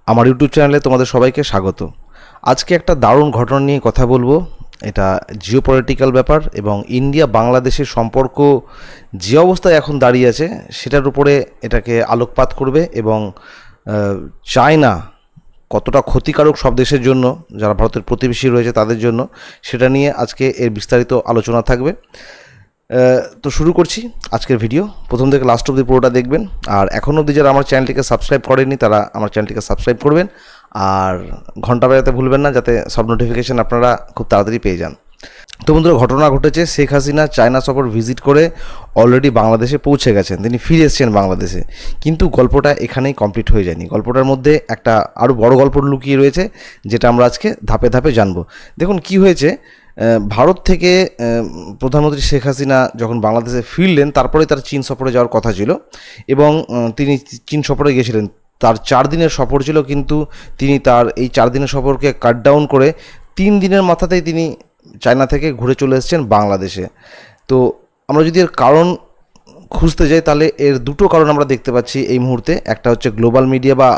আমার ইউটিউব চ্যানেলে তোমাদের সবাইকে স্বাগত। আজকে একটা দারুণ ঘটনা নিয়ে কথা বলবো। এটা জিওপলিটিক্যাল ব্যাপার এবং ইন্ডিয়া বাংলাদেশের সম্পর্ক যে অবস্থায় এখন দাঁড়িয়ে আছে সেটার উপরে এটাকে আলোকপাত করবে এবং চায়না কতটা ক্ষতিকারক সব দেশের জন্য, যারা ভারতের প্রতিবেশী রয়েছে তাদের জন্য, সেটা নিয়ে আজকে এর বিস্তারিত আলোচনা থাকবে। তো শুরু করছি আজকের ভিডিও। প্রথম থেকে লাস্ট অবধি পুরোটা দেখবেন, আর এখনও অবধি যারা আমার চ্যানেলটিকে সাবস্ক্রাইব করেননি তারা আমার চ্যানেলটিকে সাবস্ক্রাইব করবেন, আর ঘন্টা বাজাতে ভুলবেন না যাতে সব নোটিফিকেশান আপনারা খুব তাড়াতাড়ি পেয়ে যান। তো বন্ধুরা, ঘটনা ঘটেছে, শেখ হাসিনা চায়না সফর ভিজিট করে অলরেডি বাংলাদেশে পৌঁছে গেছেন, তিনি ফিরে এসেছেন বাংলাদেশে। কিন্তু গল্পটা এখানেই কমপ্লিট হয়ে যায়নি, গল্পটার মধ্যে একটা আরও বড় গল্প লুকিয়ে রয়েছে, যেটা আমরা আজকে ধাপে ধাপে জানবো। দেখুন কি হয়েছে। ভারত থেকে প্রধানমন্ত্রী শেখ হাসিনা যখন বাংলাদেশে ফিরলেন, তারপরে তার চীন সফরে যাওয়ার কথা ছিল এবং তিনি চীন সফরে গিয়েছিলেন। তার 4 দিনের সফর ছিল, কিন্তু তিনি তার এই 4 দিনের সফরকে কাট ডাউন করে 3 দিনের মাথাতেই তিনি চায়না থেকে ঘুরে চলে এসেছেন বাংলাদেশে। তো আমরা যদি এর কারণ খুঁজতে যাই তাহলে এর দুটো কারণ আমরা দেখতে পাচ্ছি এই মুহূর্তে। একটা হচ্ছে গ্লোবাল মিডিয়া বা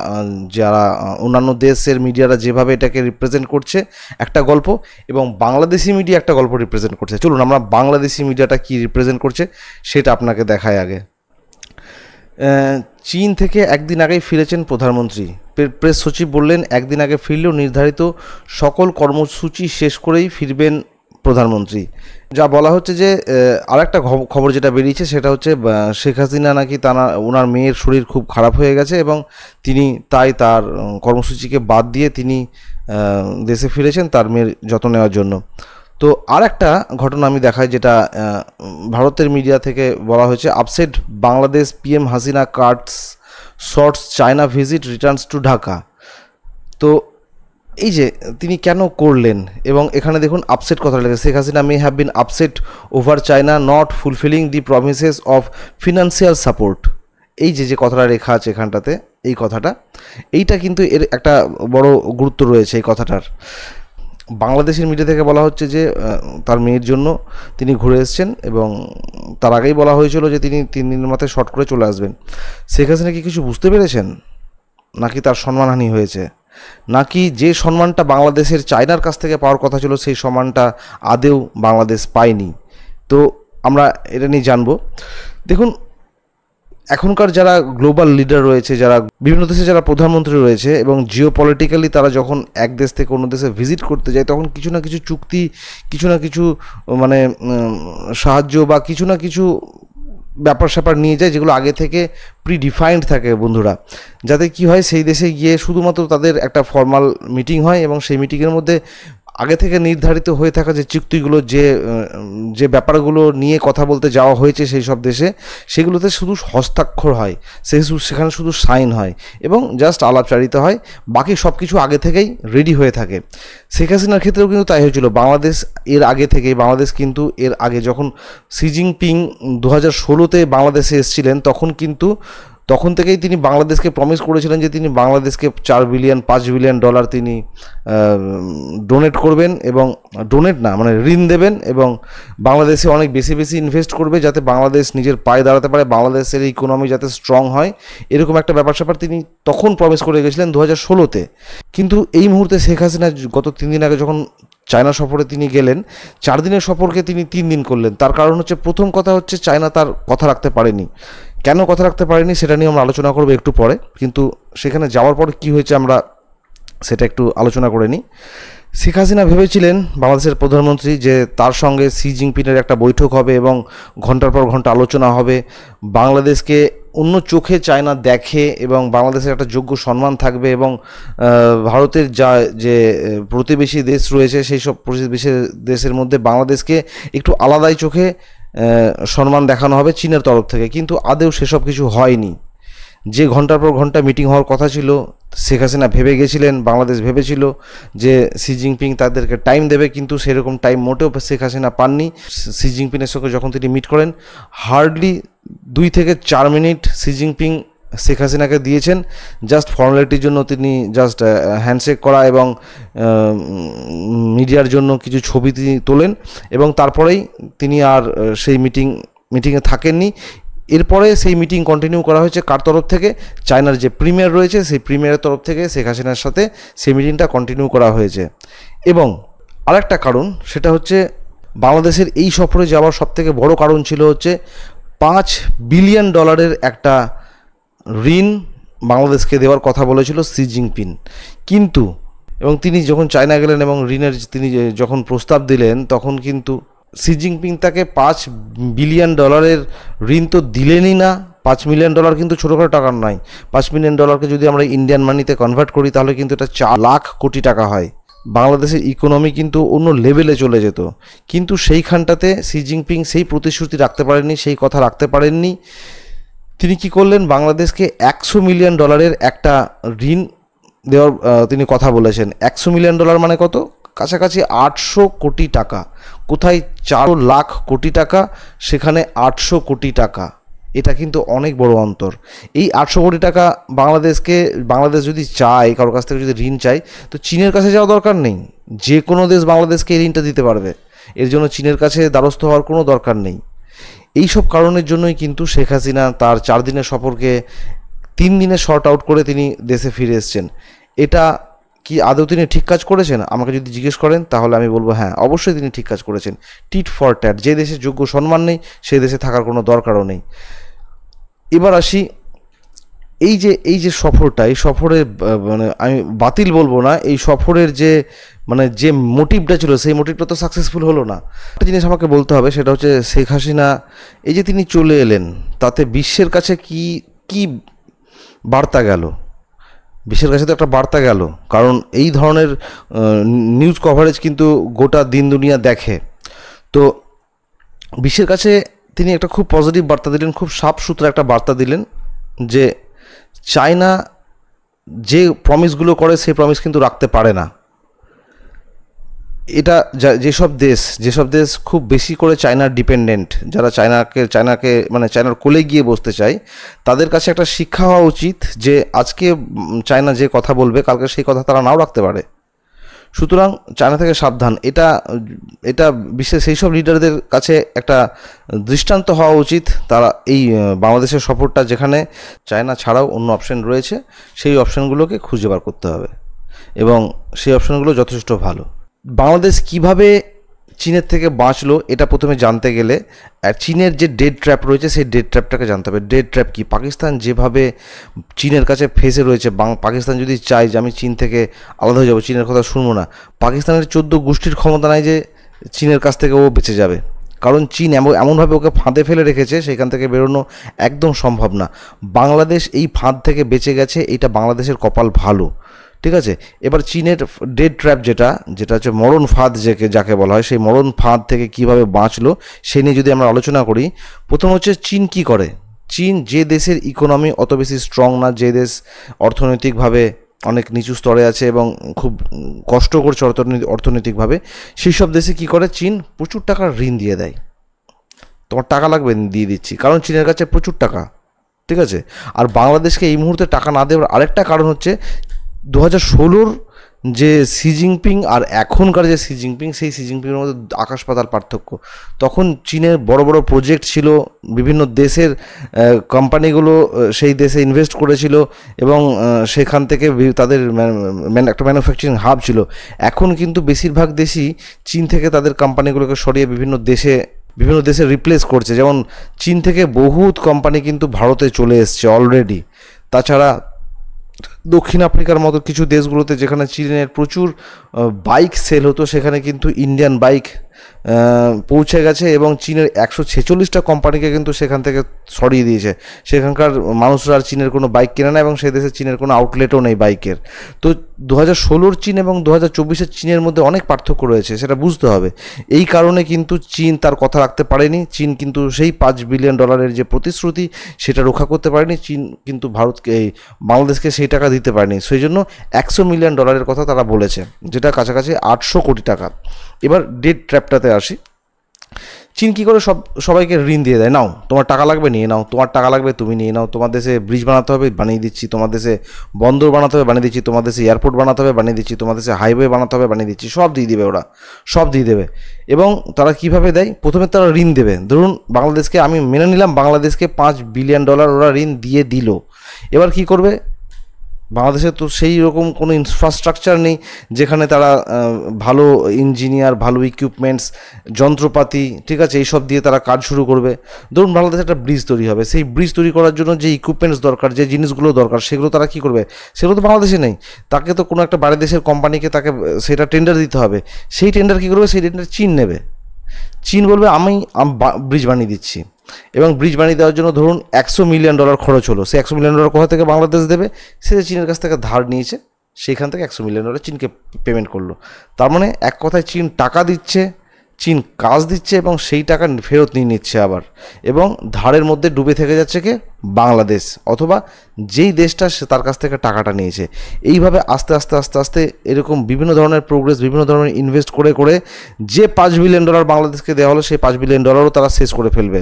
যারা অন্যান্য দেশের মিডিয়ারা যেভাবে এটাকে রিপ্রেজেন্ট করছে একটা গল্প, এবং বাংলাদেশি মিডিয়া একটা গল্প রিপ্রেজেন্ট করছে। চলুন আমরা বাংলাদেশি মিডিয়াটা কি রিপ্রেজেন্ট করছে সেটা আপনাকে দেখাই আগে। চীন থেকে একদিন আগেই ফিরেছেন প্রধানমন্ত্রী। প্রেস সচিব বললেন, একদিন আগে ফিরলেও নির্ধারিত সকল কর্মসূচি শেষ করেই ফিরবেন প্রধানমন্ত্রী। যা বলা হচ্ছে যে আরেকটা খবর যেটা বেরিয়েছে সেটা হচ্ছে শেখ হাসিনা নাকি ওনার মেয়ের শরীর খুব খারাপ হয়ে গেছে এবং তিনি তাই তার কর্মসূচিকে বাদ দিয়ে তিনি দেশে ফিরেছেন তার মেয়ের যত্ন নেওয়ার জন্য। তো আর একটা ঘটনা আমি দেখাই, যেটা ভারতের মিডিয়া থেকে বলা হয়েছে, upset Bangladesh PM Hasina cuts shorts China visit returns to Dhaka. তো এই যে তিনি কেন করলেন, এবং এখানে দেখুন আপসেট কথা লেগে, Sheikh Hasina may have been upset over China not fulfilling the promises of financial support. এই যে কথাটা লেখা আছে এখানটাতে, এই কথাটা, এইটা কিন্তু এর একটা বড় গুরুত্ব রয়েছে এই কথাটার। বাংলাদেশের মিডিয়া থেকে বলা হচ্ছে যে তার মেয়ের জন্য তিনি ঘুরে এসেছেন এবং তার আগেই বলা হয়েছিল যে তিনি 3 দিনের মাথায় শর্ট করে চলে আসবেন। শেখ হাসিনা কি কিছু বুঝতে পেরেছেন, নাকি তার সম্মানহানি হয়েছে, নাকি যে সম্মানটা বাংলাদেশের চায়নার কাছ থেকে পাওয়ার কথা ছিল সেই সম্মানটা আদেও বাংলাদেশ পায়নি? তো আমরা এটা নিয়ে জানবো। দেখুন, এখনকার যারা গ্লোবাল লিডার রয়েছে, যারা বিভিন্ন দেশে যারা প্রধানমন্ত্রী রয়েছে এবং জিওপলিটিক্যালি তারা যখন এক দেশ থেকে অন্য দেশে ভিজিট করতে যায়, তখন কিছু না কিছু চুক্তি, কিছু না কিছু মানে সাহায্য বা কিছু না কিছু ব্যাপার স্যাপার নিয়ে যায়, যেগুলো আগে থেকে প্রিডিফাইন্ড থাকে বন্ধুরা। যাতে কি হয়, সেই দেশে গিয়ে শুধুমাত্র তাদের একটা ফর্মাল মিটিং হয় এবং সেই মিটিংয়ের মধ্যে আগে থেকে নির্ধারিত হয়ে থাকা যে চুক্তিগুলো, যে ব্যাপারগুলো নিয়ে কথা বলতে যাওয়া হয়েছে সেই সব দেশে, সেগুলোতে শুধু হস্তাক্ষর হয়, সেখানে শুধু সাইন হয় এবং জাস্ট আলাপচারিতা হয়, বাকি সব কিছু আগে থেকেই রেডি হয়ে থাকে। শেখ হাসিনার ক্ষেত্রেও কিন্তু তাই হয়েছিল। বাংলাদেশ এর আগে থেকেই, বাংলাদেশ কিন্তু এর আগে যখন শি জিনপিং 2016-তে বাংলাদেশে এসেছিলেন, তখন থেকেই তিনি বাংলাদেশকে প্রমিস করেছিলেন যে তিনি বাংলাদেশকে 4 বিলিয়ন 5 বিলিয়ন ডলার তিনি ডোনেট করবেন, এবং ডোনেট না মানে ঋণ দেবেন, এবং বাংলাদেশে অনেক বেশি বেশি ইনভেস্ট করবে যাতে বাংলাদেশ নিজের পায়ে দাঁড়াতে পারে, বাংলাদেশের ইকোনমি যাতে স্ট্রং হয়, এরকম একটা ব্যাপার স্যাপার তিনি তখন প্রমিস করে গেছিলেন 2016-তে। কিন্তু এই মুহূর্তে শেখ হাসিনা গত 3 দিন আগে যখন চায়না সফরে তিনি গেলেন, 4 দিনের সফরকে তিনি 3 দিন করলেন। তার কারণ হচ্ছে, প্রথম কথা হচ্ছে চায়না তার কথা রাখতে পারেনি। কেন কথা রাখতে পারেনি সেটা নিয়ে আমরা আলোচনা করবো একটু পরে, কিন্তু সেখানে যাওয়ার পর কি হয়েছে আমরা সেটা একটু আলোচনা করে নিই। শেখ হাসিনা ভেবেছিলেন, বাংলাদেশের প্রধানমন্ত্রী, যে তার সঙ্গে শি জিনপিংয়ের একটা বৈঠক হবে এবং ঘন্টার পর ঘন্টা আলোচনা হবে, বাংলাদেশকে অন্য চোখে চায়না দেখে এবং বাংলাদেশের একটা যোগ্য সম্মান থাকবে, এবং ভারতের যে প্রতিবেশী দেশ রয়েছে সেই সব প্রতিবেশী দেশের মধ্যে বাংলাদেশকে একটু আলাদাই চোখে সম্মান দেখানো হবে চীনের তরফ থেকে। কিন্তু আদেও সেসব কিছু হয়নি। যে ঘন্টার পর ঘন্টা মিটিং হওয়ার কথা ছিল, শেখ হাসিনা ভেবে গেছিলেন, বাংলাদেশ ভেবেছিল যে শি জিনপিং তাদেরকে টাইম দেবে, কিন্তু সেরকম টাইম মোটেও শেখ হাসিনা পাননি। শি জিনপিংয়ের সঙ্গে যখন তিনি মিট করেন, হার্ডলি 2 থেকে 4 মিনিট শি জিনপিং শেখ হাসিনাকে দিয়েছেন জাস্ট ফর্মালিটির জন্য। তিনি জাস্ট হ্যান্ডশেক করা এবং মিডিয়ার জন্য কিছু ছবি তিনি তোলেন, এবং তারপরেই তিনি আর সেই মিটিংয়ে থাকেননি। এরপরে সেই মিটিং কন্টিনিউ করা হয়েছে কার তরফ থেকে? চায়নার যে প্রিমিয়ার রয়েছে সেই প্রিমিয়ারের তরফ থেকে শেখ হাসিনার সাথে সেই মিটিংটা কন্টিনিউ করা হয়েছে। এবং আরেকটা কারণ, সেটা হচ্ছে বাংলাদেশের এই সফরে যাওয়ার সবথেকে বড় কারণ ছিল হচ্ছে $5 বিলিয়ন একটা ঋণ বাংলাদেশকে দেওয়ার কথা বলেছিল শি জিনপিং। কিন্তু এবং তিনি যখন চায়না গেলেন এবং ঋণের তিনি যখন প্রস্তাব দিলেন, তখন কিন্তু শি জিনপিং তাকে $5 বিলিয়ন ঋণ তো দিলেনই না। $5 মিলিয়ন কিন্তু ছোটোখাটো টাকা নয়। $5 মিলিয়ন যদি আমরা ইন্ডিয়ান মানিতে কনভার্ট করি তাহলে কিন্তু এটা 4 লাখ কোটি টাকা হয়। বাংলাদেশের ইকোনমি কিন্তু অন্য লেভেলে চলে যেত। কিন্তু সেইখানটাতে শি জিনপিং সেই প্রতিশ্রুতি রাখতে পারেননি, সেই কথা রাখতে পারেননি। তিনি কি করলেন? বাংলাদেশকে $100 মিলিয়ন একটা ঋণ দেওয়ার তিনি কথা বলেছেন। $100 মিলিয়ন মানে কত? কাছাকাছি 800 কোটি টাকা। কোথায় 4 লাখ কোটি টাকা, সেখানে 800 কোটি টাকা। এটা কিন্তু অনেক বড় অন্তর। এই 800 কোটি টাকা বাংলাদেশ যদি চায়, কারোর কাছ থেকে যদি ঋণ চায়, তো চীনের কাছে যাওয়া দরকার নেই। যে কোনো দেশ বাংলাদেশকে এই ঋণটা দিতে পারবে। এর জন্য চীনের কাছে দ্বারস্থ হওয়ার কোনো দরকার নেই। এই সব কারণের জন্যই কিন্তু শেখ হাসিনা তার 4 দিনের সফরকে 3 দিনে শর্ট আউট করে তিনি দেশে ফিরে এসেছেন। এটা কি আদৌ তিনি ঠিক কাজ করেছেন? আমাকে যদি জিজ্ঞেস করেন তাহলে আমি বলবো হ্যাঁ, অবশ্যই তিনি ঠিক কাজ করেছেন। Tit for tat. যে দেশের যোগ্য সম্মান নেই সেই দেশে থাকার কোনো দরকারও নেই। এবার আসি, এই যে সফরটা, এই সফরে মানে আমি বাতিল বলবো না, এই সফরের যে মোটিভটা ছিল সেই মোটিভটা তো সাকসেসফুল হলো না। একটা জিনিস আমাকে বলতে হবে, সেটা হচ্ছে শেখ হাসিনা এই যে তিনি চলে এলেন, তাতে বিশ্বের কাছে কি বার্তা গেল? বিশ্বের কাছে তো একটা বার্তা গেল, কারণ এই ধরনের নিউজ কভারেজ কিন্তু গোটা দিন দুনিয়া দেখে। তো বিশ্বের কাছে তিনি একটা খুব পজিটিভ বার্তা দিলেন, খুব সাফ সুতরা একটা বার্তা দিলেন যে চায়না যে প্রমিসগুলো করে সেই প্রমিস কিন্তু রাখতে পারে না। এটা যেসব দেশ খুব বেশি করে চায়নার ডিপেন্ডেন্ট, যারা চায়নাকে মানে চায়নার কোলে গিয়ে বসতে চায়, তাদের কাছে একটা শিক্ষা হওয়া উচিত যে আজকে চায়না যে কথা বলবে কালকে সেই কথা তারা নাও রাখতে পারে। সুতরাং চায়না থেকে সাবধান। এটা বিশ্বের সেই সব লিডারদের কাছে একটা দৃষ্টান্ত হওয়া উচিত। তারা এই বাংলাদেশের সফরটা, যেখানে চায়না ছাড়াও অন্য অপশন রয়েছে, সেই অপশনগুলোকে খুঁজে বার করতে হবে এবং সেই অপশনগুলো যথেষ্ট ভালো। বাংলাদেশ কিভাবে চীনের থেকে বাঁচলো এটা প্রথমে জানতে গেলে চীনের যে ডেড ট্র্যাপ রয়েছে সেই ডেড ট্র্যাপটাকে জানতে হবে। ডেড ট্র্যাপ কি? পাকিস্তান যেভাবে চীনের কাছে ফেসে রয়েছে, পাকিস্তান যদি চায় যে আমি চীন থেকে আলাদা হয়ে যাবো, চীনের কথা শুনবো না, পাকিস্তানের 14 গোষ্ঠীর ক্ষমতা নাই যে চীনের কাছ থেকে ও বেঁচে যাবে। কারণ চীন এমনভাবে ওকে ফাঁদে ফেলে রেখেছে, সেখান থেকে বেরোনো একদম সম্ভব না। বাংলাদেশ এই ফাঁদ থেকে বেঁচে গেছে, এটা বাংলাদেশের কপাল ভালো। ঠিক আছে, এবার চীনের ডেড ট্র্যাপ যেটা হচ্ছে মরণ ফাঁদ যাকে বলা হয়, সেই মরণ ফাঁদ থেকে কিভাবে বাঁচলো সে নিয়ে যদি আমরা আলোচনা করি, প্রথম হচ্ছে চীন কি করে। চীন যে দেশের ইকোনমি অত বেশি স্ট্রং না, যে দেশ অর্থনৈতিকভাবে অনেক নিচু স্তরে আছে এবং খুব কষ্ট করছে অর্থনৈতিকভাবে, সেই সব দেশে কী করে, চীন প্রচুর টাকার ঋণ দিয়ে দেয়। তোমার টাকা লাগবে, দিয়ে দিচ্ছি, কারণ চীনের কাছে প্রচুর টাকা। ঠিক আছে, আর বাংলাদেশকে এই মুহূর্তে টাকা না দেওয়ার আরেকটা কারণ হচ্ছে 2016 যে শি জিনপিং আর এখনকার যে শি জিনপিং, সেই শি জিনপিংয়ের মধ্যে আকাশ পাতাল পার্থক্য। তখন চীনের বড় বড় প্রজেক্ট ছিল, বিভিন্ন দেশের কোম্পানিগুলো সেই দেশে ইনভেস্ট করেছিল এবং সেখান থেকে তাদের একটা ম্যানুফ্যাকচারিং হাব ছিল। এখন কিন্তু বেশিরভাগ দেশই চীন থেকে তাদের কোম্পানিগুলোকে সরিয়ে বিভিন্ন দেশে রিপ্লেস করছে। যেমন চীন থেকে বহুত কোম্পানি কিন্তু ভারতে চলে এসছে অলরেডি। তাছাড়া দক্ষিণ আফ্রিকার মতো কিছু দেশগুলোতে যেখানে চীনের প্রচুর বাইক সেল হতো, সেখানে কিন্তু ইন্ডিয়ান বাইক পৌঁছে গেছে এবং চীনের 146টা কোম্পানিকে কিন্তু সেখান থেকে সরিয়ে দিয়েছে। সেখানকার মানুষরা আর চীনের কোনো বাইক কেনে না এবং সেই দেশে চীনের কোনো আউটলেটও নেই বাইকের। তো 2016 চীন এবং 2024 চীনের মধ্যে অনেক পার্থক্য রয়েছে, সেটা বুঝতে হবে। এই কারণে কিন্তু চীন তার কথা রাখতে পারেনি। চীন কিন্তু সেই $5 বিলিয়ন যে প্রতিশ্রুতি সেটা রক্ষা করতে পারেনি। চীন কিন্তু বাংলাদেশকে সেই টাকা দিতে পারেনি। সেই জন্য $100 মিলিয়ন কথা তারা বলেছে, যেটা কাছাকাছি 800 কোটি টাকা। এবার ডেড ট্র্যাপটাতে আসি। চীন কী করে সবাইকে ঋণ দিয়ে দেয়, নাও তোমার টাকা লাগবে নিয়ে নাও, তোমার টাকা লাগবে তুমি নিয়ে নাও, তোমার দেশে ব্রিজ বানাতে হবে বানিয়ে দিচ্ছি, তোমার দেশে বন্দর বানাতে হবে বানিয়ে দিচ্ছি, তোমার দেশে এয়ারপোর্ট বানাতে হবে বানিয়ে দিচ্ছি, তোমার দেশে হাইওয়ে বানাতে হবে বানিয়ে দিচ্ছি, সব দিয়ে দেবে ওরা, সব দিয়ে দেবে। এবং তারা কীভাবে দেয়, প্রথমে তারা ঋণ দেবে। ধরুন বাংলাদেশকে, আমি মেনে নিলাম বাংলাদেশকে $5 বিলিয়ন ওরা ঋণ দিয়ে দিল। এবার কি করবে, বাংলাদেশে তো সেই রকম কোনো ইনফ্রাস্ট্রাকচার নেই যেখানে তারা ভালো ইঞ্জিনিয়ার, ভালো ইকুইপমেন্টস, যন্ত্রপাতি, ঠিক আছে, এইসব দিয়ে তারা কাজ শুরু করবে। ধরুন বাংলাদেশে একটা ব্রিজ তৈরি হবে, সেই ব্রিজ তৈরি করার জন্য যে ইকুইপমেন্টস দরকার, যে জিনিসগুলো দরকার, সেগুলো তারা কী করবে, সেগুলো তো বাংলাদেশে নেই। তাকে তো কোনো একটা বাইরের দেশের কোম্পানিকে তাকে সেটা টেন্ডার দিতে হবে। সেই টেন্ডার কী করবে, সেই টেন্ডার চীন নেবে। চীন বলবে আমি ব্রিজ বানিয়ে দিচ্ছি, এবং ব্রিজ বানিয়ে দেওয়ার জন্য ধরুন $100 মিলিয়ন খরচ হলো। সে $100 মিলিয়ন কোথা থেকে বাংলাদেশ দেবে, সে চীনের কাছ থেকে ধার নিয়েছে, সেইখান থেকে $100 মিলিয়ন চীনকে পেমেন্ট করলো। তার মানে এক কথায় চীন টাকা দিচ্ছে, চীন কাজ দিচ্ছে, এবং সেই টাকা ফেরত নিয়ে নিচ্ছে আবার, এবং ধারের মধ্যে ডুবে থেকে যাচ্ছে কে, বাংলাদেশ, অথবা যেই দেশটা সে তার কাছ থেকে টাকাটা নিয়েছে। এইভাবে আস্তে আস্তে আস্তে আস্তে এরকম বিভিন্ন ধরনের প্রোগ্রেস, বিভিন্ন ধরনের ইনভেস্ট করে করে যে $5 বিলিয়ন বাংলাদেশকে দেওয়া হলো, সেই $5 বিলিয়ন তারা শেষ করে ফেলবে।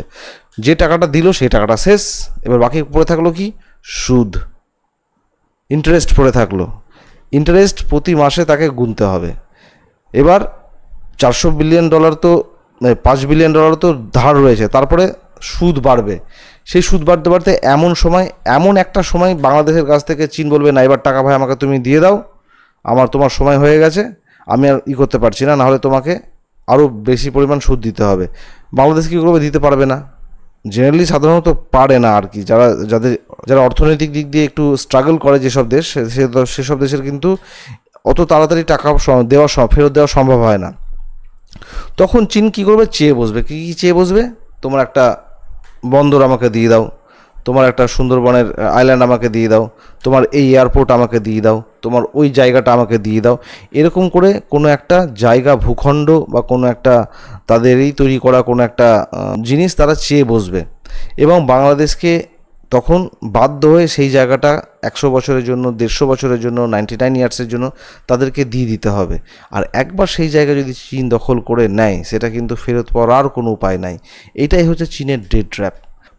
যে টাকাটা দিল সেই টাকাটা শেষ, এবার বাকি পড়ে থাকলো কি, সুদ, ইন্টারেস্ট পড়ে থাকলো। ইন্টারেস্ট প্রতি মাসে তাকে গুনতে হবে। এবার $400 বিলিয়ন তো, $5 বিলিয়ন তো ধার রয়েছে, তারপরে সুদ বাড়বে। সেই সুদ বাড়তে বাড়তে এমন একটা সময় বাংলাদেশের কাছ থেকে চীন বলবে, না এবার টাকা ভাই আমাকে তুমি দিয়ে দাও, তোমার সময় হয়ে গেছে, আমি আর করতে পারছি না, নাহলে তোমাকে আরও বেশি পরিমাণ সুদ দিতে হবে। বাংলাদেশ কী করবে, দিতে পারবে না, জেনারেলি সাধারণত পারে না আর কি। যারা অর্থনৈতিক দিক দিয়ে একটু স্ট্রাগল করে যেসব দেশ, সেসব দেশের কিন্তু অত তাড়াতাড়ি টাকা ফেরত দেওয়া সম্ভব হয় না। তখন চীন কী করবে, চেয়ে বসবে। কী চেয়ে বসবে, তোমার একটা বন্দর আমাকে দিয়ে দাও, তোমার একটা সুন্দরবনের আইল্যান্ড আমাকে দিয়ে দাও, তোমার এই এয়ারপোর্ট আমাকে দিয়ে দাও, তোমার ওই জায়গাটা আমাকে দিয়ে দাও। এরকম করে কোনো একটা জায়গা, ভূখণ্ড বা কোনো একটা তাদেরই তৈরি করা কোনো একটা জিনিস তারা চেয়ে বসবে, এবং বাংলাদেশকে তখন বাধ্য হয়ে সেই জায়গাটা 100 বছরের জন্য, 150 বছরের জন্য, 99 ইয়ার্সের জন্য তাদেরকে দিয়ে দিতে হবে। আর একবার সেই জায়গা যদি চীন দখল করে নেয়, সেটা কিন্তু ফেরত পাওয়ার আর কোনো উপায় নাই। এটাই হচ্ছে চীনের ডেড ট্র্যাপ।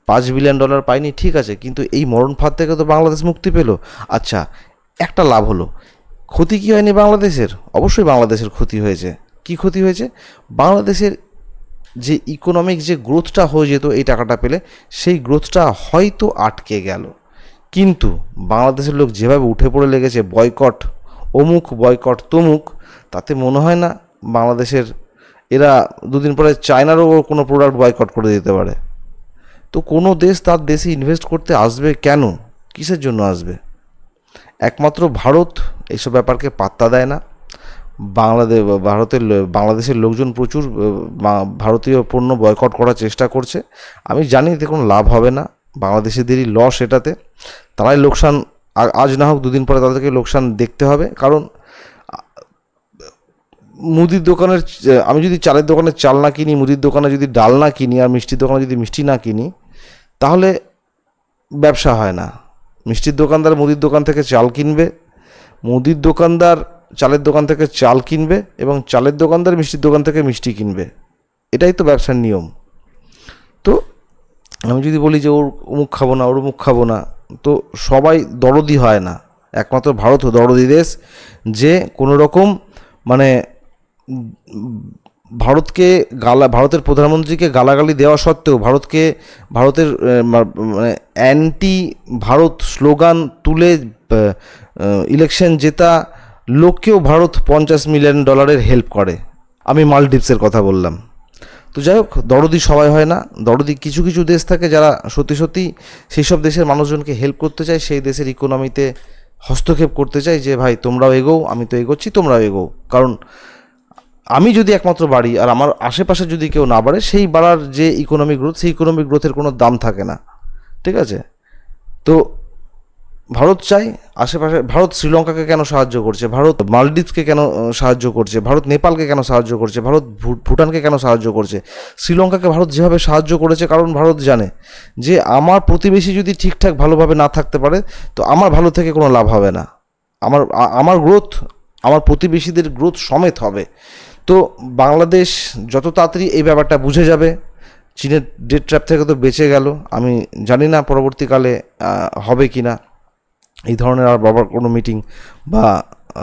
$5 বিলিয়ন পায়নি, ঠিক আছে, কিন্তু এই মরণ ফাঁদ থেকে তো বাংলাদেশ মুক্তি পেল। আচ্ছা, একটা লাভ হলো, ক্ষতি কী হয়নি বাংলাদেশের? অবশ্যই বাংলাদেশের ক্ষতি হয়েছে। কি ক্ষতি হয়েছে? বাংলাদেশের যে ইকোনমিক যে গ্রোথটা হয়ে যেত এই টাকাটা পেলে, সেই গ্রোথটা হয়তো আটকে গেল। কিন্তু বাংলাদেশের লোক যেভাবে উঠে পড়ে লেগেছে, বয়কট অমুক, বয়কট তমুক, তাতে মনে হয় না বাংলাদেশের, এরা দুদিন পরে চায়নারও কোনো প্রোডাক্ট বয়কট করে দিতে পারে। তো কোনো দেশ তার দেশে ইনভেস্ট করতে আসবে কেন, কিসের জন্য আসবে? একমাত্র ভারত এইসব ব্যাপারকে পাত্তা দেয় না। বাংলাদেশের লোকজন প্রচুর ভারতীয় পণ্য বয়কট করার চেষ্টা করছে। আমি জানি এতে কোনো লাভ হবে না, বাংলাদেশিদেরই লস এটাতে। তারাই লোকসান, আজ না হোক দুদিন পরে তাদেরকে লোকসান দেখতে হবে। কারণ মুদির দোকানের, আমি যদি চালের দোকানে চাল না কিনি, মুদির দোকানে যদি ডাল না কিনি, আর মিষ্টির দোকানে যদি মিষ্টি না কিনি, তাহলে ব্যবসা হয় না। মিষ্টির দোকানদার মুদির দোকান থেকে চাল কিনবে, মুদির দোকানদার চালের দোকান থেকে চাল কিনবে, এবং চালের দোকানদার মিষ্টির দোকান থেকে মিষ্টি কিনবে। এটাই তো ব্যবসার নিয়ম। তো আমি যদি বলি যে ওর অমুক খাবো না, ওর অমুক খাবো না, তো সবাই দরদি হয় না। একমাত্র ভারত দরদি দেশ, যে কোনো রকম মানে ভারতের প্রধানমন্ত্রীকে গালাগালি দেওয়া সত্ত্বেও ভারতের মানে অ্যান্টি ভারত স্লোগান তুলে ইলেকশন জেতা লোককেও ভারত $50 মিলিয়ন হেল্প করে। আমি মালদ্বীপসের কথা বললাম। তো যাই হোক, দরদি সবাই হয় না। দরদি কিছু কিছু দেশ থাকে যারা সত্যি সত্যি সেই সব দেশের মানুষজনকে হেল্প করতে চায়, সেই দেশের ইকোনমিতে হস্তক্ষেপ করতে চায়, যে ভাই তোমরাও এগোও, আমি তো এগোচ্ছি, তোমরাও এগোও। কারণ আমি যদি একমাত্র বাড়ি আর আমার আশেপাশে যদি কেউ না বাড়ে, সেই বাড়ার যে ইকোনমিক গ্রোথ, সেই ইকোনমিক গ্রোথের কোনো দাম থাকে না। ঠিক আছে? তো ভারত চাই আশেপাশে, ভারত শ্রীলঙ্কাকে কেন সাহায্য করছে, ভারত মালদ্বীপকে কেন সাহায্য করছে, ভারত নেপালকে কেন সাহায্য করছে, ভারত ভুটানকে কেন সাহায্য করছে? শ্রীলঙ্কাকে ভারত যেভাবে সাহায্য করেছে, কারণ ভারত জানে যে আমার প্রতিবেশী যদি ঠিকঠাক ভালোভাবে না থাকতে পারে, তো আমার ভালো থেকে কোনো লাভ হবে না। আমার গ্রোথ আমার প্রতিবেশীদের গ্রোথ সমেত হবে। তো বাংলাদেশ যত তাড়াতাড়ি এই ব্যাপারটা বুঝে যাবে, চীনের ডেট ট্র্যাপ থেকে তো বেঁচে গেল। আমি জানি না পরবর্তীকালে হবে কি না এই ধরনের আর বাবার কোনো মিটিং, বা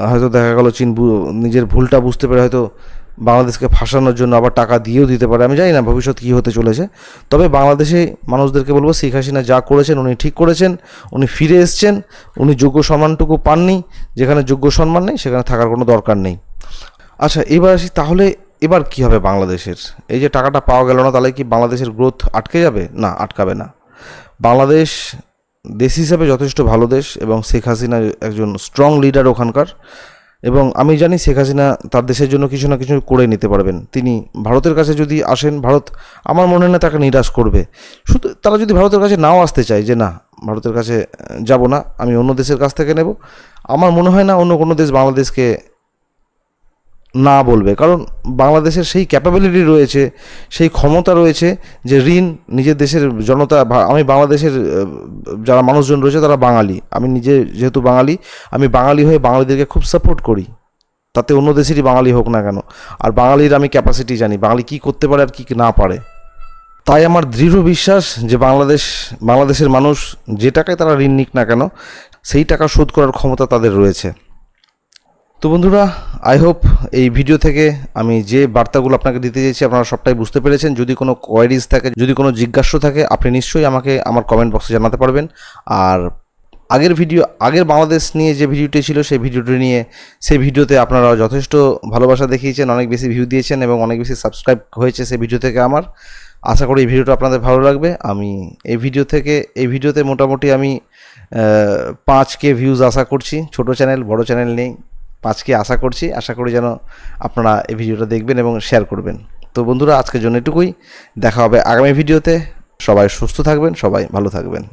হয়তো দেখা গেল চীন নিজের ভুলটা বুঝতে পেরে হয়তো বাংলাদেশকে ফাঁসানোর জন্য আবার টাকা দিয়েও দিতে পারে। আমি জানি না ভবিষ্যৎ কী হতে চলেছে। তবে বাংলাদেশে মানুষদেরকে বলবো, শেখ হাসিনা যা করেছেন উনি ঠিক করেছেন, উনি ফিরে এসছেন, উনি যোগ্য সম্মানটুকু পাননি। যেখানে যোগ্য সম্মান নেই সেখানে থাকার কোনো দরকার নেই। আচ্ছা, এবার আসি তাহলে এবার কি হবে বাংলাদেশের? এই যে টাকাটা পাওয়া গেল না, তাহলে কি বাংলাদেশের গ্রোথ আটকে যাবে? না, আটকাবে না। বাংলাদেশ দেশ হিসাবে যথেষ্ট ভালো দেশ, এবং শেখ হাসিনা একজন স্ট্রং লিডার ওখানকার, এবং আমি জানি শেখ হাসিনা তার দেশের জন্য কিছু না কিছু করে নিতে পারবেন। তিনি ভারতের কাছে যদি আসেন, ভারত আমার মনে হয় না তাকে নিরাশ করবে। শুধু তারা যদি ভারতের কাছে নাও আসতে চায়, যে না ভারতের কাছে যাব না, আমি অন্য দেশের কাছ থেকে নেব, আমার মনে হয় না অন্য কোনো দেশ বাংলাদেশকে না বলবে। কারণ বাংলাদেশের সেই ক্যাপাবিলিটি রয়েছে, সেই ক্ষমতা রয়েছে যে ঋণ নিজের দেশের জনতা, আমি বাংলাদেশের যারা মানুষজন রয়েছে তারা বাঙালি, আমি নিজে যেহেতু বাঙালি, আমি বাঙালি হয়ে বাঙালিদেরকে খুব সাপোর্ট করি, তাতে অন্য দেশেরই বাঙালি হোক না কেন। আর বাঙালির আমি ক্যাপাসিটি জানি, বাঙালি কী করতে পারে আর কী না পারে। তাই আমার দৃঢ় বিশ্বাস যে বাংলাদেশের মানুষ যে টাকায় তারা ঋণ নিক না কেন, সেই টাকা শোধ করার ক্ষমতা তাদের রয়েছে। তো বন্ধুরা, আই হোপ এই ভিডিও থেকে আমি যে বার্তাগুলো আপনাকে দিতে চেয়েছি আপনারা সবটাই বুঝতে পেরেছেন। যদি কোনো কোয়ারিজ থাকে, যদি কোনো জিজ্ঞাসা থাকে, আপনি নিশ্চয়ই আমাকে আমার কমেন্ট বক্সে জানাতে পারবেন। আর আগের বাংলাদেশ নিয়ে যে ভিডিওটি ছিল সেই ভিডিওতে আপনারা যথেষ্ট ভালোবাসা দেখিয়েছেন, অনেক বেশি ভিউ দিয়েছেন এবং অনেক বেশি সাবস্ক্রাইব হয়েছে সেই ভিডিও থেকে আমার। আশা করি এই ভিডিওটা আপনাদের ভালো লাগবে। আমি এই ভিডিওতে মোটামুটি আমি 5K ভিউজ আশা করছি। ছোট চ্যানেল, বড় চ্যানেল নেই, 5K আশা করি যেন আপনারা এই ভিডিওটা দেখবেন এবং শেয়ার করবেন। তো বন্ধুরা, আজকের জন্য এটুকুই। দেখা হবে আগামী ভিডিওতে। সবাই সুস্থ থাকবেন, সবাই ভালো থাকবেন।